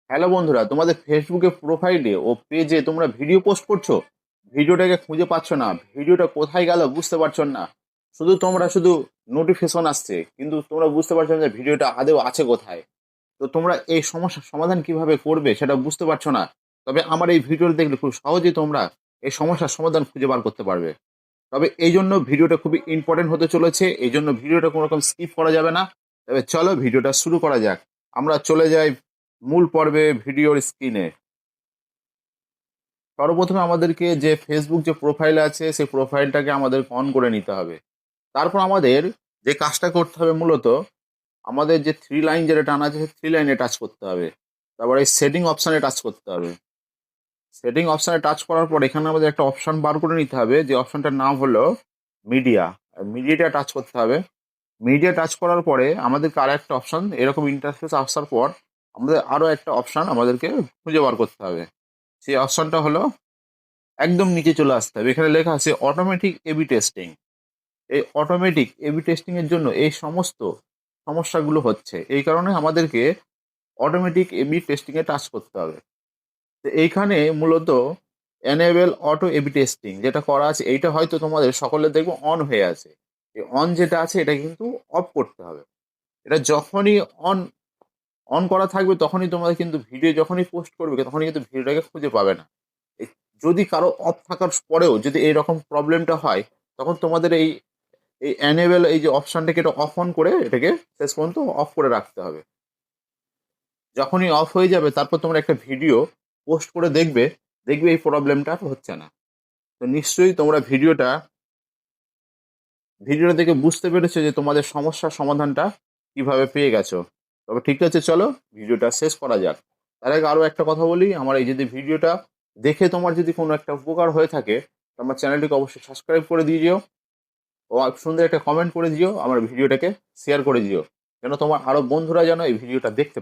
Hello বন্ধুরা, তোমাদের ফেসবুকে প্রোফাইলে ও পেজে তোমরা ভিডিও পোস্ট করছো, ভিডিওটাকে খুঁজে পাচ্ছ না, ভিডিওটা কোথায় গেল বুঝতে পারছো না। শুধু নোটিফিকেশন আসছে, কিন্তু তোমরা বুঝতে পারছো না যে ভিডিওটা আদৌ আছে কোথায়। তো তোমরা এই সমস্যার সমাধান কিভাবে করবে সেটা বুঝতে পারছো না। তবে আমার এই ভিডিওটা দেখলে খুব সহজেই তোমরা এই সমস্যার সমাধান খুঁজে বার করতে পারবে। তবে এই জন্য ভিডিওটা খুবই ইম্পর্টেন্ট হতে চলেছে, এই জন্য ভিডিওটা কোনো রকম স্কিপ করা যাবে না। তবে চলো ভিডিওটা শুরু করা যাক। আমরা চলে যাই মূল পর্বে, ভিডিওর স্ক্রিনে। সর্বপ্রথমে আমাদেরকে যে ফেসবুক যে প্রোফাইল আছে সেই প্রোফাইলটাকে আমাদের অন করে নিতে হবে। তারপর আমাদের যে কাজটা করতে হবে মূলত, আমাদের যে থ্রি লাইন যেটা টানা আছে সেই থ্রি লাইনে টাচ করতে হবে। তারপরে এই সেটিং অপশানে টাচ করতে হবে। সেটিং অপশানে টাচ করার পর এখানে আমাদের একটা অপশান বার করে নিতে হবে, যে অপশানটার নাম হলো মিডিয়া। মিডিয়াটা টাচ করতে হবে। মিডিয়া টাচ করার পরে আমাদেরকে আরো একটা অপশান, এরকম ইন্টারফেস আসার পর আমাদের আরো একটা অপশান আমাদেরকে খুঁজে বার করতে হবে। সেই অপশানটা হলো একদম নিচে চলে আসতে হবে। এখানে লেখা আছে অটোমেটিক এবি টেস্টিং। এই অটোমেটিক এবি টেস্টিং এর জন্য এই সমস্ত সমস্যাগুলো হচ্ছে, এই কারণে আমাদেরকে অটোমেটিক এবি টেস্টিং এ টাচ করতে হবে। তো এইখানে মূলত এনেবল অটো এবি টেস্টিং যেটা করা আছে, এইটা হয়তো তোমাদের সকলের দেখবো অন হয়ে আছে। এই অন যেটা আছে এটা কিন্তু অফ করতে হবে। এটা যখনই অন অন করা থাকবে তখনই তোমাদের কিন্তু ভিডিও যখনই পোস্ট করবে তখনই কিন্তু ভিডিওটাকে খুঁজে পাবে না। যদি কারো অফ থাকার পরেও যদি এইরকম প্রবলেমটা হয়, তখন তোমাদের এই এই অ্যানেবল এই যে অপশনটাকে এটা অফ অন করে এটাকে শেষ পর্যন্ত অফ করে রাখতে হবে। যখনই অফ হয়ে যাবে তারপর তোমরা একটা ভিডিও পোস্ট করে দেখবে, দেখবে এই প্রবলেমটা আর হচ্ছে না। তো নিশ্চয়ই তোমরা ভিডিওটা দেখে বুঝতে পেরেছো যে তোমাদের সমস্যার সমাধানটা কিভাবে পেয়ে গেছো। তবে ঠিক আছে, চলো ভিডিওটা শেষ করা যাক। তার আগে আরও একটা কথা বলি, আমার এই যদি ভিডিওটা দেখে তোমার যদি কোনো একটা উপকার হয়ে থাকে, তো আমার চ্যানেলটিকে অবশ্যই সাবস্ক্রাইব করে দিয়ে যেও ও সুন্দর একটা কমেন্ট করে দিও, আমার ভিডিওটাকে শেয়ার করে দিও, যেন তোমার আরো বন্ধুরা যেন এই ভিডিওটা দেখতে